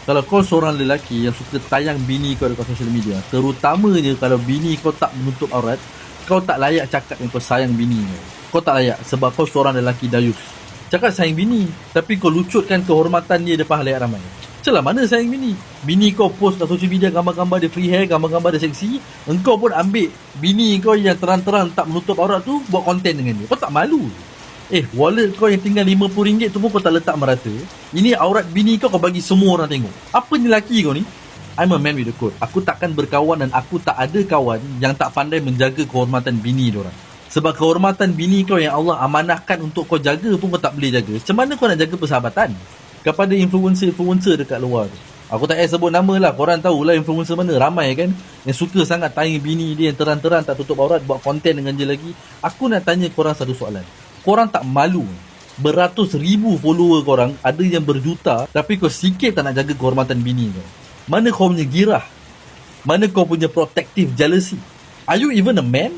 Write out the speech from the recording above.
Kalau kau seorang lelaki yang suka tayang bini kau dekat social media, terutamanya kalau bini kau tak menutup aurat, kau tak layak cakap yang kau sayang bini kau. Kau tak layak sebab kau seorang lelaki dayus. Cakap sayang bini, tapi kau lucutkan kehormatan dia depan halayak ramai. Celah mana sayang bini? Bini kau post kat social media gambar-gambar dia free hair, gambar-gambar dia seksi. Engkau pun ambil bini kau yang terang-terang tak menutup aurat tu, buat konten dengan dia. Kau tak malu? Wallet kau yang tinggal RM50 tu pun kau tak letak merata. Ini aurat bini kau bagi semua orang tengok. Apa ni lelaki kau ni? I'm a man with a code. Aku takkan berkawan dan aku tak ada kawan yang tak pandai menjaga kehormatan bini diorang. Sebab kehormatan bini kau yang Allah amanahkan untuk kau jaga pun kau tak boleh jaga. Macam mana kau nak jaga persahabatan kepada influencer-influencer dekat luar tu? Aku tak payah sebut nama lah. Korang tahulah influencer mana. Ramai kan yang suka sangat tayang bini dia yang terang-terang tak tutup aurat, buat konten dengan dia lagi. Aku nak tanya korang satu soalan. Korang tak malu? Beratus ribu follower korang, ada yang berjuta, tapi kau sikit tak nak jaga kehormatan bini kau. Mana kau punya girah? Mana kau punya protective jealousy? Are you even a man?